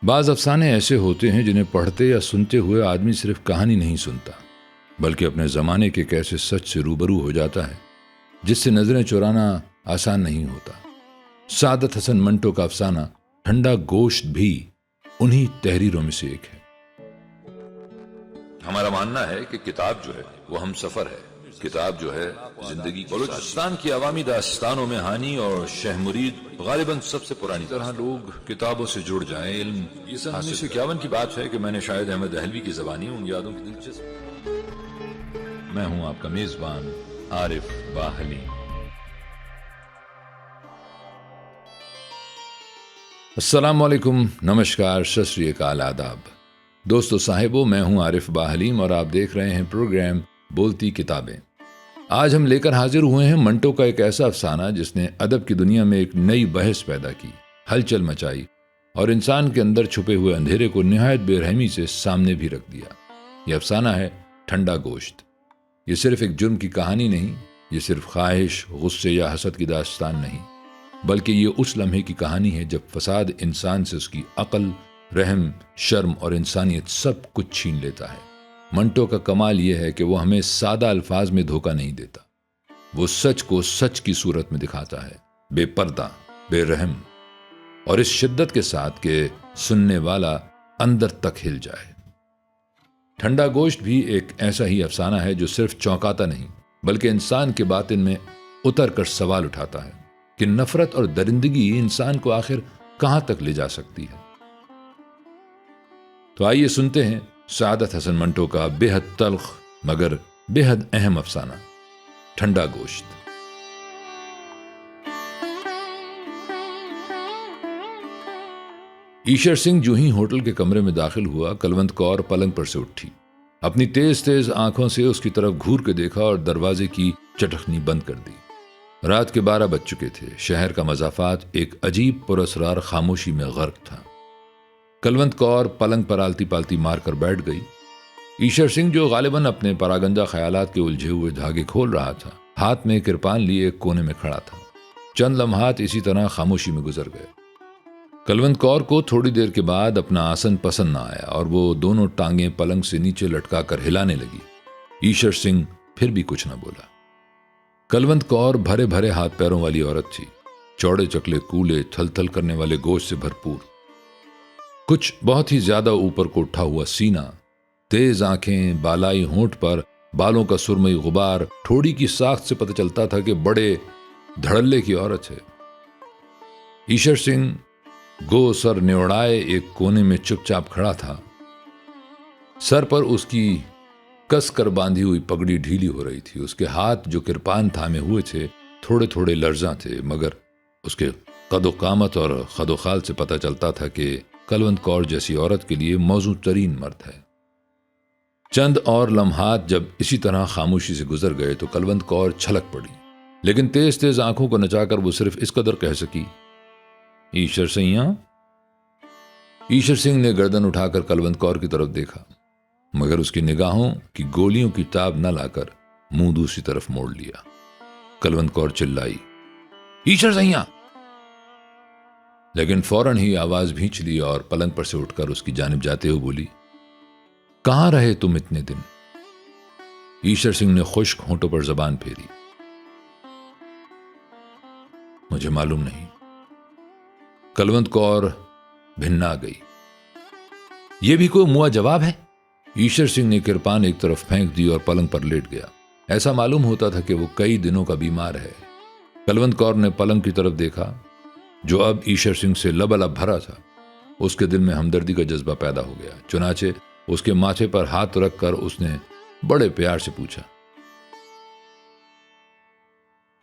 बाज़ अफसाने ऐसे होते हैं जिन्हें पढ़ते या सुनते हुए आदमी सिर्फ कहानी नहीं सुनता, बल्कि अपने ज़माने के एक ऐसे सच से रूबरू हो जाता है जिससे नज़रें चुराना आसान नहीं होता। सादत हसन मंटो का अफसाना ठंडा गोश्त भी उन्हीं तहरीरों में से एक है। हमारा मानना है कि किताब जो है वो हम सफर है, किताब जो है जिंदगी। बलूचिस्तान की अवामी दास्तानों में हानी और शह मुरीद गालिबन सबसे पुरानी तरह लोग किताबों से जुड़ जाएं। इल्म ये सन 1951 की बात है कि मैंने शायद अहमद दहलवी की ज़बानी उन यादों की दिलचस्प। मैं हूं आपका मेजबान आरिफ बाहली। अस्सलाम वालेकुम, नमस्कार, सत श्री अकाल, आदाब। दोस्तों साहिबों, मैं हूं आरिफ बाहलीम और आप देख रहे हैं प्रोग्राम बोलती किताबें। आज हम लेकर हाजिर हुए हैं मंटो का एक ऐसा अफसाना जिसने अदब की दुनिया में एक नई बहस पैदा की, हलचल मचाई और इंसान के अंदर छुपे हुए अंधेरे को निहायत बेरहमी से सामने भी रख दिया। यह अफसाना है ठंडा गोश्त। ये सिर्फ एक जुर्म की कहानी नहीं, ये सिर्फ ख्वाहिश, गुस्से या हसद की दास्तान नहीं, बल्कि ये उस लम्हे की कहानी है जब फसाद इंसान से उसकी अकल, रहम, शर्म और इंसानियत सब कुछ छीन लेता है। मंटो का कमाल यह है कि वो हमें सादा अल्फाज में धोखा नहीं देता। वो सच को सच की सूरत में दिखाता है, बेपर्दा, बेरहम और इस शिद्दत के साथ कि सुनने वाला अंदर तक हिल जाए। ठंडा गोश्त भी एक ऐसा ही अफसाना है जो सिर्फ चौंकाता नहीं, बल्कि इंसान के बातिन में उतर कर सवाल उठाता है कि नफरत और दरिंदगी इंसान को आखिर कहां तक ले जा सकती है। तो आइए सुनते हैं सादत हसन मंटो का बेहद तल्ख मगर बेहद अहम अफसाना ठंडा गोश्त। ईशर सिंह जो ही होटल के कमरे में दाखिल हुआ, कलवंत कौर पलंग पर से उठी, अपनी तेज तेज आंखों से उसकी तरफ घूर के देखा और दरवाजे की चटखनी बंद कर दी। रात के 12 बज चुके थे। शहर का मज़ाफ़ात एक अजीब पुरअसरार खामोशी में गर्क था। कलवंत कौर पलंग पर आलती पालती मारकर बैठ गई। ईशर सिंह जो गालिबन अपने परागंदा ख्यालात के उलझे हुए धागे खोल रहा था, हाथ में किरपान लिए एक कोने में खड़ा था। चंद लम्हात इसी तरह खामोशी में गुजर गए। कलवंत कौर को थोड़ी देर के बाद अपना आसन पसंद न आया और वो दोनों टांगें पलंग से नीचे लटका कर हिलाने लगी। ईशर सिंह फिर भी कुछ न बोला। कलवंत कौर भरे भरे हाथ पैरों वाली औरत थी, चौड़े चकले कूले, थल थल करने वाले गोश्त से भरपूर, कुछ बहुत ही ज्यादा ऊपर को उठा हुआ सीना, तेज आंखें, बालाई होंठ पर बालों का सुरमई गुबार। ठोड़ी की साख्त से पता चलता था कि बड़े धड़ल्ले की औरत है। ईशर सिंह गो सर निवड़ाए एक कोने में चुपचाप खड़ा था। सर पर उसकी कस कर बांधी हुई पगड़ी ढीली हो रही थी। उसके हाथ जो किरपान थामे हुए थे थोड़े थोड़े लर्जा थे, मगर उसके कदो कामत और खदो खाल से पता चलता था कि कलवंत कौर जैसी औरत के लिए मौजू तरीन मर्द है। चंद और लम्हात जब इसी तरह खामोशी से गुजर गए तो कलवंत कौर छलक पड़ी, लेकिन तेज तेज आंखों को नचाकर वो सिर्फ इस कदर कह सकी, ईशर सैया। ईशर सिंह ने गर्दन उठाकर कलवंत कौर की तरफ देखा, मगर उसकी निगाहों की गोलियों की ताब न लाकर मुंह दूसरी तरफ मोड़ लिया। कलवंत कौर चिल्लाई, ईशर सैया, लेकिन फौरन ही आवाज भींच ली और पलंग पर से उठकर उसकी जानिब जाते हुए बोली, कहां रहे तुम इतने दिन? ईशर सिंह ने खुश्क होंठों पर जबान फेरी, मुझे मालूम नहीं। कलवंत कौर भिन्ना गई। यह भी कोई मुआ जवाब है? ईशर सिंह ने किरपान एक तरफ फेंक दी और पलंग पर लेट गया। ऐसा मालूम होता था कि वो कई दिनों का बीमार है। कलवंत कौर ने पलंग की तरफ देखा जो अब ईशर सिंह से लबालब भरा था। उसके दिल में हमदर्दी का जज्बा पैदा हो गया। चुनाचे उसके माथे पर हाथ रखकर उसने बड़े प्यार से पूछा,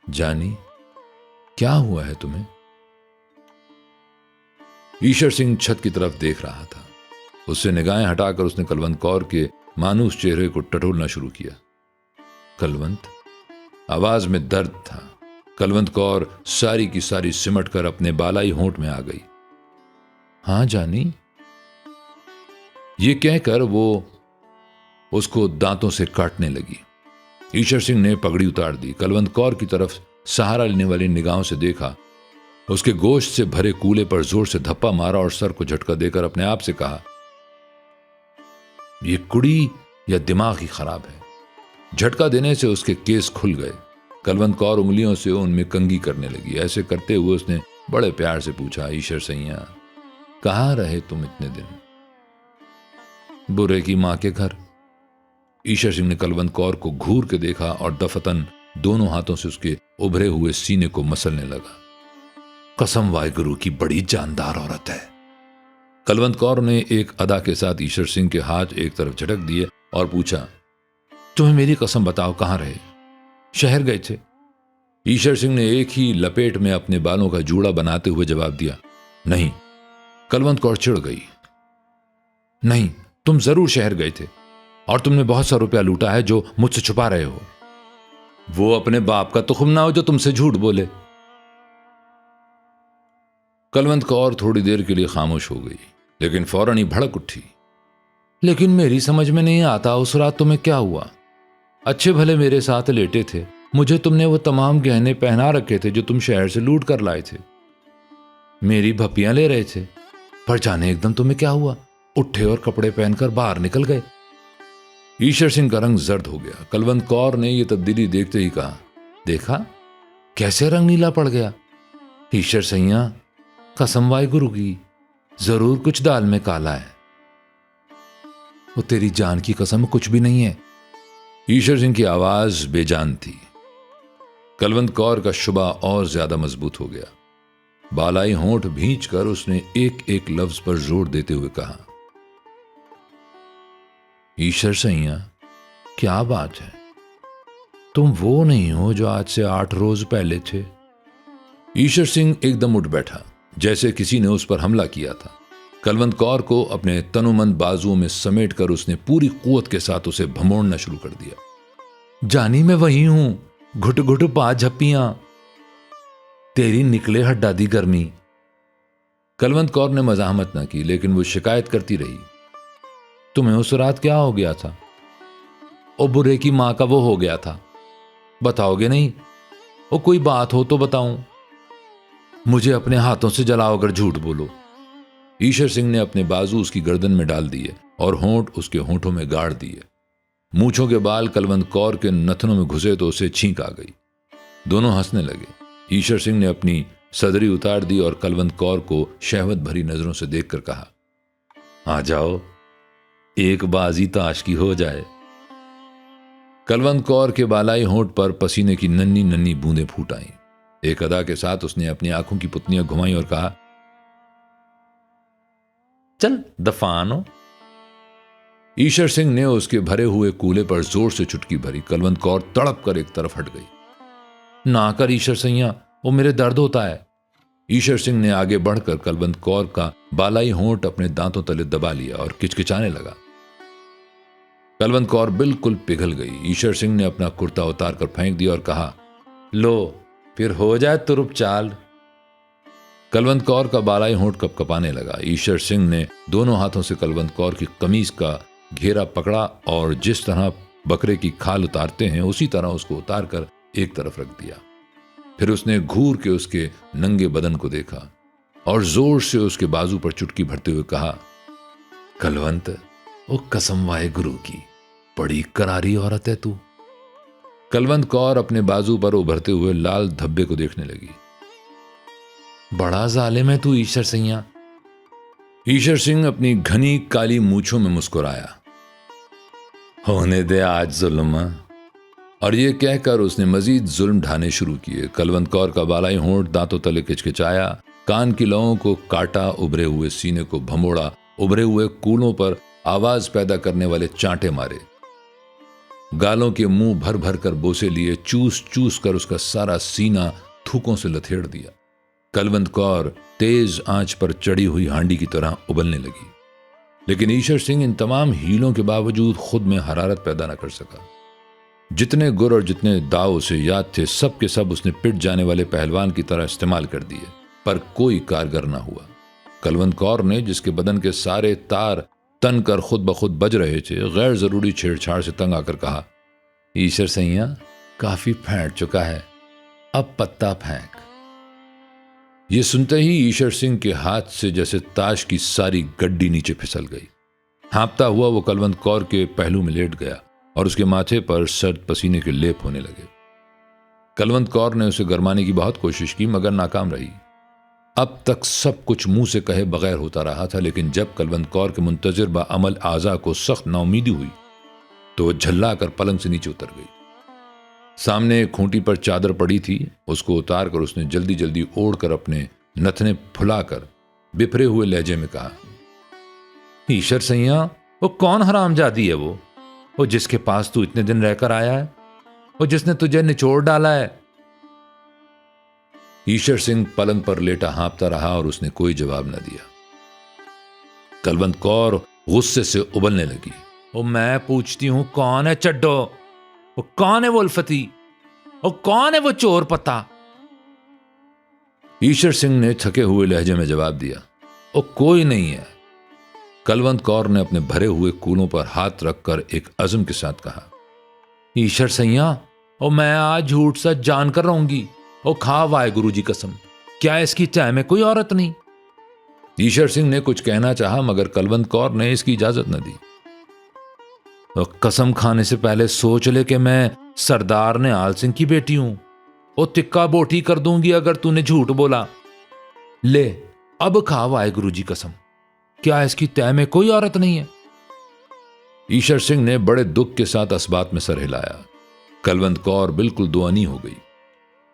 जानी, क्या हुआ है तुम्हें? ईशर सिंह छत की तरफ देख रहा था। उससे निगाहें हटाकर उसने कलवंत कौर के मानूस चेहरे को टटोलना शुरू किया। कलवंत, आवाज में दर्द था। कलवंत कौर सारी की सारी सिमट कर अपने बालाई होंठ में आ गई। हां जानी, ये कहकर वो उसको दांतों से काटने लगी। ईशर सिंह ने पगड़ी उतार दी। कलवंत कौर की तरफ सहारा लेने वाली निगाहों से देखा उसके गोश्त से भरे कूले पर जोर से धप्पा मारा और सर को झटका देकर अपने आप से कहा, ये कुड़ी या दिमाग ही खराब है। झटका देने से उसके केस खुल गए। कलवंत कौर उंगलियों से उनमें कंघी करने लगी। ऐसे करते हुए उसने बड़े प्यार से पूछा, ईश्वर सैया, कहाँ रहे तुम इतने दिन? बुरे की मां के घर। ईश्वर सिंह ने कलवंत कौर को घूर के देखा और दफतन दोनों हाथों से उसके उभरे हुए सीने को मसलने लगा। कसम वाहिगुरु की बड़ी जानदार औरत है। कलवंत कौर ने एक अदा के साथ ईश्वर सिंह के हाथ एक तरफ झटक दिए और पूछा, तुम्हें मेरी कसम बताओ, कहां रहे? शहर गए थे। ईश्वर सिंह ने एक ही लपेट में अपने बालों का जूड़ा बनाते हुए जवाब दिया, नहीं। कलवंत कौर चिढ़ गई, नहीं, तुम जरूर शहर गए थे और तुमने बहुत सा रुपया लूटा है जो मुझसे छुपा रहे हो। वो अपने बाप का तुखम ना हो जो तुमसे झूठ बोले। कलवंत कौर थोड़ी देर के लिए खामोश हो गई, लेकिन फौरन ही भड़क उठी। लेकिन मेरी समझ में नहीं आता, उस रात तुम्हें क्या हुआ? अच्छे भले मेरे साथ लेटे थे, मुझे तुमने वो तमाम गहने पहना रखे थे जो तुम शहर से लूट कर लाए थे। मेरी भपियां ले रहे थे, पर जाने एकदम तुम्हें क्या हुआ, उठे और कपड़े पहनकर बाहर निकल गए। ईश्वर सिंह का रंग जर्द हो गया। कलवंत कौर ने यह तब्दीली देखते ही कहा, देखा कैसे रंग नीला पड़ गया? ईश्वर सैया, कसम वाहिगुरु की, जरूर कुछ दाल में काला है। वो तेरी जान की कसम कुछ भी नहीं है। ईश्वर सिंह की आवाज बेजान थी। कलवंत कौर का शुबा और ज्यादा मजबूत हो गया। बालाई होंठ भींच कर उसने एक एक लफ्ज पर जोर देते हुए कहा, ईश्वर सैया, क्या बात है? तुम वो नहीं हो जो आज से 8 रोज पहले थे। ईश्वर सिंह एकदम उठ बैठा, जैसे किसी ने उस पर हमला किया था। कलवंत कौर को अपने तनुमंद बाजुओं में समेटकर उसने पूरी कुव्वत के साथ उसे भमोड़ना शुरू कर दिया। जानी मैं वही हूं, घुट घुट पा झप्पियां, तेरी निकले हड्डा दी गर्मी। कलवंत कौर ने मजाहमत न की, लेकिन वो शिकायत करती रही, तुम्हें उस रात क्या हो गया था? ओ बुरे की मां का वो हो गया था। बताओगे नहीं? ओ कोई बात हो तो बताऊं। मुझे अपने हाथों से जलाओ अगर झूठ बोलो। ईश्वर सिंह ने अपने बाजू उसकी गर्दन में डाल दिए और होंठ उसके होंठों में गाड़ दिए। मूंछों के बाल कलवंत कौर के नथनों में घुसे तो उसे छींक आ गई। दोनों हंसने लगे। ईश्वर सिंह ने अपनी सदरी उतार दी और कलवंत कौर को शहवत भरी नजरों से देखकर कहा, आ जाओ, एक बाजी ताश की हो जाए। कलवंत कौर के बालाई होंठ पर पसीने की नन्ही नन्ही बूंदें फूट आईं। एक अदा के साथ उसने अपनी आंखों की पुतलियां घुमाई और कहा, चल दफानो। ईश्वर सिंह ने उसके भरे हुए कूले पर जोर से चुटकी भरी। कलवंत कौर तड़प कर एक तरफ हट गई। ना कर ईश्वर सैया, वो मेरे दर्द होता है। ईश्वर सिंह ने आगे बढ़कर कलवंत कौर का बालाई होंठ अपने दांतों तले दबा लिया और किचकिचाने लगा। कलवंत कौर बिल्कुल पिघल गई। ईश्वर सिंह ने अपना कुर्ता उतार कर फेंक दिया और कहा, लो फिर हो जाए तुरुप चाल। कलवंत कौर का बालाई होंठ कपकपाने लगा। ईश्वर सिंह ने दोनों हाथों से कलवंत कौर की कमीज का घेरा पकड़ा और जिस तरह बकरे की खाल उतारते हैं उसी तरह उसको उतार कर एक तरफ रख दिया। फिर उसने घूर के उसके नंगे बदन को देखा और जोर से उसके बाजू पर चुटकी भरते हुए कहा, कलवंत, ओ कसम वाहिगुरु की, बड़ी करारी औरत है तू। कलवंत कौर अपने बाजू पर उभरते हुए लाल धब्बे को देखने लगी। बड़ा जालिम है तू ईश्वर सैया। ईश्वर सिंह अपनी घनी काली मूंछों में मुस्कुराया। होने दे आज जुल्म। और ये कहकर उसने मजीद जुल्म ढाने शुरू किए। कलवंत कौर का बालाई होंठ दांतों तले किचकिचाया, कान की लौं को काटा, उभरे हुए सीने को भमोड़ा, उभरे हुए कूलों पर आवाज पैदा करने वाले चांटे मारे, गालों के मुंह भर भर कर बोसे लिए, चूस चूस कर उसका सारा सीना थूकों से लथेड़ दिया। कलवंत कौर तेज आंच पर चढ़ी हुई हांडी की तरह उबलने लगी। लेकिन ईश्वर सिंह इन तमाम हीलों के बावजूद खुद में हरारत पैदा न कर सका। जितने गुर और जितने दाव उसे याद थे सब के सब उसने पिट जाने वाले पहलवान की तरह इस्तेमाल कर दिए, पर कोई कारगर ना हुआ। कलवंत कौर ने, जिसके बदन के सारे तार तन कर खुद ब खुद बज रहे थे, गैर जरूरी छेड़छाड़ से तंग आकर कहा, ईश्वर सैया, काफी फेंट चुका है, अब पत्ता फेंक। ये सुनते ही ईशर सिंह के हाथ से जैसे ताश की सारी गड्डी नीचे फिसल गई। हाँपता हुआ वो कलवंत कौर के पहलू में लेट गया और उसके माथे पर सर्द पसीने के लेप होने लगे। कलवंत कौर ने उसे गरमाने की बहुत कोशिश की मगर नाकाम रही। अब तक सब कुछ मुंह से कहे बगैर होता रहा था, लेकिन जब कलवंत कौर के मुंतजिर बा अमल आजा को सख्त नाउमीदी हुई तो वह झल्ला कर पलंग से नीचे उतर गई। सामने एक खूंटी पर चादर पड़ी थी, उसको उतार कर उसने जल्दी जल्दी ओढ़कर अपने नथने फुलाकर बिफरे हुए लहजे में कहा, ईशर सैया, वो कौन हरामजादी है वो जिसके पास तू इतने दिन रहकर आया है, वो जिसने तुझे निचोड़ डाला है। ईशर सिंह पलंग पर लेटा हाँपता रहा और उसने कोई जवाब न दिया। कलवंत कौर गुस्से से उबलने लगी। ओ मैं पूछती हूं कौन है चड्डो, वो कौन है वो उल्फती, वो कौन है वो चोर पता। ईशर सिंह ने थके हुए लहजे में जवाब दिया, ओ कोई नहीं है। कलवंत कौर ने अपने भरे हुए कूलों पर हाथ रखकर एक अज़म के साथ कहा, ईशर सैया, ओ मैं आज झूठ सच जानकर रहूंगी। ओ खा वाहेगुरु जी कसम, क्या इसकी चाह में कोई औरत नहीं। ईशर सिंह ने कुछ कहना चाहा मगर कलवंत कौर ने इसकी इजाजत न दी। कसम खाने से पहले सोच ले कि मैं सरदार निहाल सिंह की बेटी हूं। ओ तिक्का बोटी कर दूंगी अगर तूने झूठ बोला। ले अब खा वाहेगुरु जी कसम, क्या इसकी तय में कोई औरत नहीं है। ईशर सिंह ने बड़े दुख के साथ इस बात में सर हिलाया। कलवंत कौर बिल्कुल दुआनी हो गई।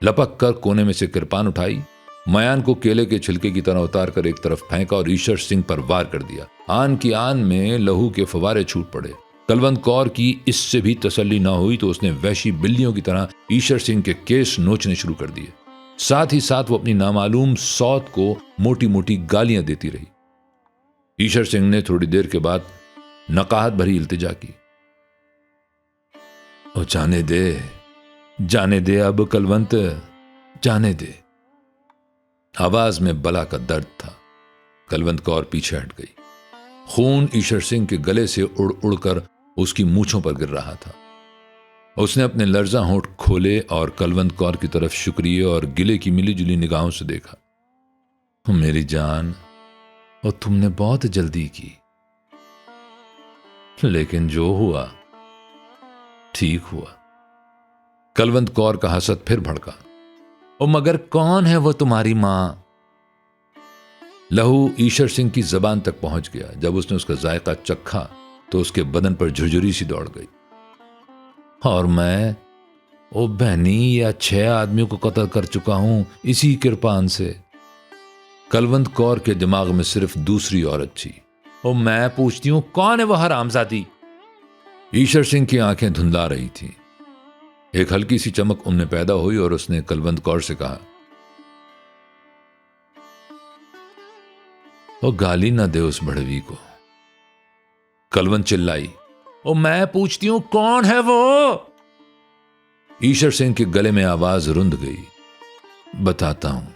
लपक कर कोने में से कृपान उठाई, मयान को केले के छिलके की तरह उतार कर एक तरफ फेंका और ईशर सिंह पर वार कर दिया। आन की आन में लहू के फवारे छूट पड़े। कलवंत कौर की इससे भी तसल्ली न हुई तो उसने वैशी बिल्लियों की तरह ईशर सिंह के केस नोचने शुरू कर दिए। साथ ही साथ वो अपनी नामालूम सौत को मोटी मोटी गालियां देती रही। ईशर सिंह ने थोड़ी देर के बाद नकाहत भरी इल्तिजा की, ओ जाने दे अब कलवंत, जाने दे। आवाज में बला का दर्द था। कलवंत कौर पीछे हट गई। खून ईशर सिंह के गले से उड़ उड़कर उसकी मूछों पर गिर रहा था। उसने अपने लर्जा होंठ खोले और कलवंत कौर की तरफ शुक्रिया और गिले की मिली जुली निगाहों से देखा। मेरी जान, और तुमने बहुत जल्दी की, लेकिन जो हुआ ठीक हुआ। कलवंत कौर का हसद फिर भड़का। ओ मगर कौन है वो तुम्हारी मां। लहू ईशर सिंह की जबान तक पहुंच गया। जब उसने उसका जायका चखा तो उसके बदन पर झुरझुरी सी दौड़ गई। और मैं ओ बहनी या 6 आदमियों को कत्ल कर चुका हूं इसी कृपान से। कलवंत कौर के दिमाग में सिर्फ दूसरी औरत थी। ओ मैं पूछती हूं कौन है वह हरामजादी। ईशर सिंह की आंखें धुंधला रही थीं। एक हल्की सी चमक उनमें पैदा हुई और उसने कलवंत कौर से कहा, ओ गाली ना दे उस बड़वी को। कलवंत चिल्लाई, ओ मैं पूछती हूं कौन है वो। ईशर सिंह के गले में आवाज रुंध गई। बताता हूं।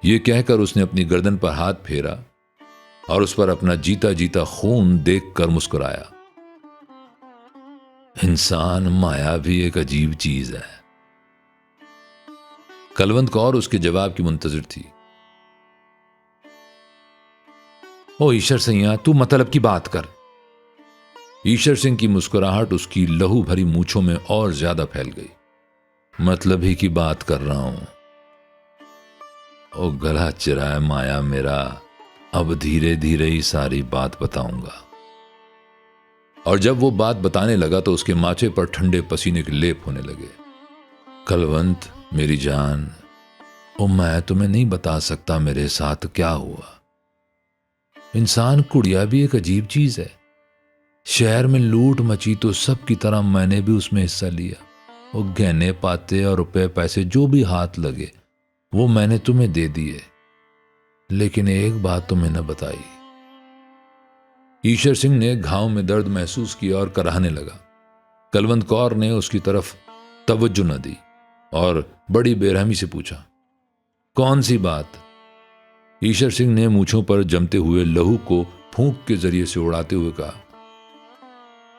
यह कहकर उसने अपनी गर्दन पर हाथ फेरा और उस पर अपना जीता जीता खून देखकर मुस्कुराया। इंसान माया भी एक अजीब चीज है। कलवंत कौर उसके जवाब की मुंतजिर थी। ओ ईशर सैया, तू मतलब की बात कर। ईशर सिंह की मुस्कुराहट उसकी लहू भरी मूछों में और ज्यादा फैल गई। मतलब ही की बात कर रहा हूं। ओ गला चिराए माया मेरा, अब धीरे धीरे ही सारी बात बताऊंगा। और जब वो बात बताने लगा तो उसके माथे पर ठंडे पसीने के लेप होने लगे। कलवंत मेरी जान, ओ मैं तुम्हें नहीं बता सकता मेरे साथ क्या हुआ। इंसान कुड़िया भी एक अजीब चीज है। शहर में लूट मची तो सब की तरह मैंने भी उसमें हिस्सा लिया। वो गहने पाते और रुपए पैसे जो भी हाथ लगे वो मैंने तुम्हें दे दिए, लेकिन एक बात तुम्हें न बताई। ईशर सिंह ने घाव में दर्द महसूस किया और कराहने लगा। कलवंत कौर ने उसकी तरफ तवज्जो न दी और बड़ी बेरहमी से पूछा, कौन सी बात। ईशर सिंह ने मूंछों पर जमते हुए लहू को फूंक के जरिए से उड़ाते हुए कहा,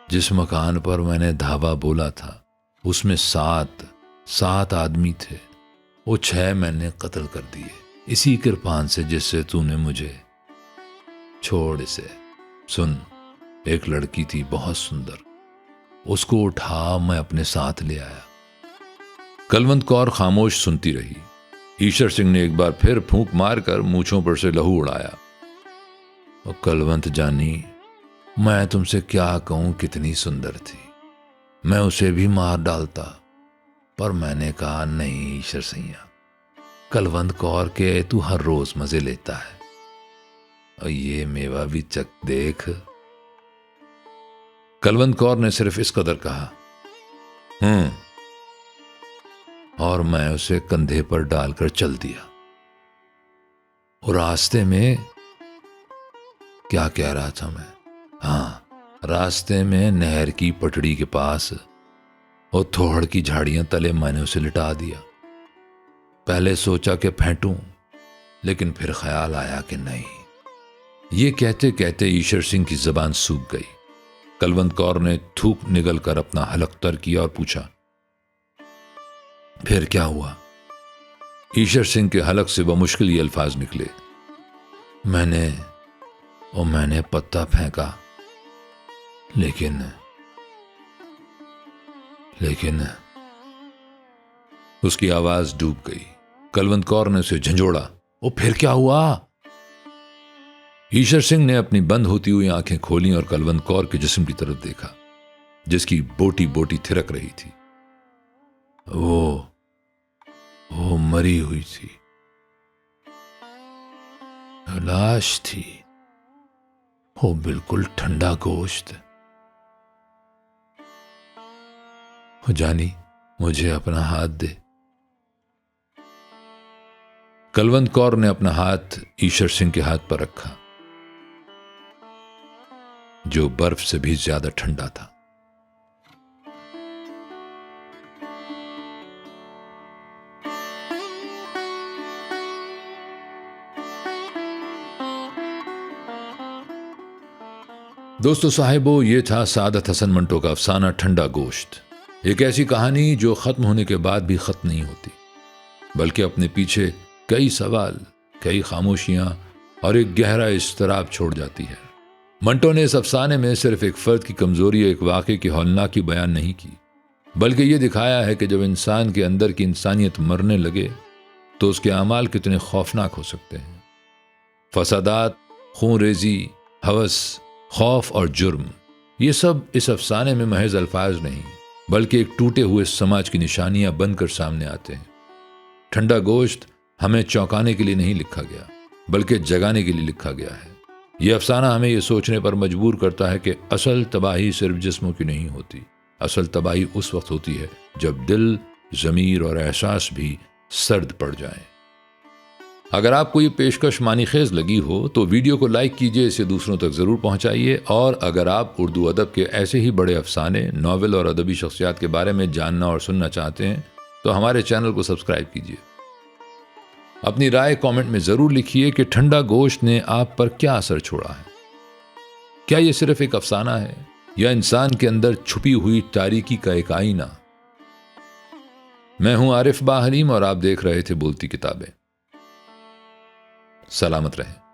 जिस मकान पर मैंने धावा बोला था उसमें 7 आदमी थे। वो 6 मैंने कत्ल कर दिए। इसी कृपान से जिससे तूने मुझे। छोड़ इसे। सुन, एक लड़की थी बहुत सुंदर, उसको उठा मैं अपने साथ ले आया। कलवंत कौर खामोश सुनती रही। ईश्वर सिंह ने एक बार फिर फूंक मारकर मूंछों पर से लहू उड़ाया। और कलवंत जानी, मैं तुमसे क्या कहूं, कितनी सुंदर थी। मैं उसे भी मार डालता, पर मैंने कहा नहीं ईश्वर सिंह, कलवंत कौर के तू हर रोज मजे लेता है, और ये मेवा भी चख देख। कलवंत कौर ने सिर्फ इस कदर कहा और मैं उसे कंधे पर डालकर चल दिया। और रास्ते में क्या कह रहा था मैं? हाँ, रास्ते में नहर की पटड़ी के पास और थोहड़ की झाड़ियां तले मैंने उसे लिटा दिया। पहले सोचा कि फेंटूं, लेकिन फिर ख्याल आया कि नहीं। ये कहते कहते ईश्वर सिंह की जबान सूख गई। कलवंत कौर ने थूक निगल कर अपना हलक तर किया और पूछा, फिर क्या हुआ? ईश्वर सिंह के हलक से बमुश्किल ये अल्फाज निकले, मैंने पत्ता फेंका, लेकिन उसकी आवाज डूब गई। कलवंत कौर ने उसे झंझोड़ा, ओ फिर क्या हुआ? ईश्वर सिंह ने अपनी बंद होती हुई आंखें खोली और कलवंत कौर के जिस्म की तरफ देखा, जिसकी बोटी बोटी थिरक रही थी। वो मरी हुई थी, लाश थी, वो बिल्कुल ठंडा गोश्त। जानी, मुझे अपना हाथ दे। कलवंत कौर ने अपना हाथ ईश्वर सिंह के हाथ पर रखा, जो बर्फ से भी ज्यादा ठंडा था। दोस्तों साहिबो, ये था सादत हसन मंटो का अफसाना ठंडा गोश्त। एक ऐसी कहानी जो खत्म होने के बाद भी खत्म नहीं होती, बल्कि अपने पीछे कई सवाल, कई खामोशियां और एक गहरा इस्तराब छोड़ जाती है। मंटो ने इस अफसाने में सिर्फ एक फर्द की कमजोरी या एक वाक़े की हौलनाकी बयान नहीं की, बल्कि यह दिखाया है कि जब इंसान के अंदर की इंसानियत मरने लगे तो उसके अमाल कितने खौफनाक हो सकते हैं। फसादात, खून रेजी, हवस, खौफ और जुर्म, ये सब इस अफसाने में महज अल्फाज नहीं, बल्कि एक टूटे हुए समाज की निशानियां बनकर सामने आते हैं। ठंडा गोश्त हमें चौंकाने के लिए नहीं लिखा गया, बल्कि जगाने के लिए लिखा गया है। यह अफसाना हमें यह सोचने पर मजबूर करता है कि असल तबाही सिर्फ जिस्मों की नहीं होती। असल तबाही उस वक्त होती है जब दिल, ज़मीर और एहसास भी सर्द पड़ जाएं। अगर आपको ये पेशकश मानीखेज लगी हो तो वीडियो को लाइक कीजिए, इसे दूसरों तक ज़रूर पहुंचाइए। और अगर आप उर्दू अदब के ऐसे ही बड़े अफसाने, नावल और अदबी शख्सियात के बारे में जानना और सुनना चाहते हैं तो हमारे चैनल को सब्सक्राइब कीजिए। अपनी राय कमेंट में ज़रूर लिखिए कि ठंडा गोश्त ने आप पर क्या असर छोड़ा है। क्या ये सिर्फ एक अफसाना है या इंसान के अंदर छुपी हुई तारीकी का एक आईना? मैं हूं आरिफ बाहरीम और आप देख रहे थे बोलती किताबें। सलामत रहें।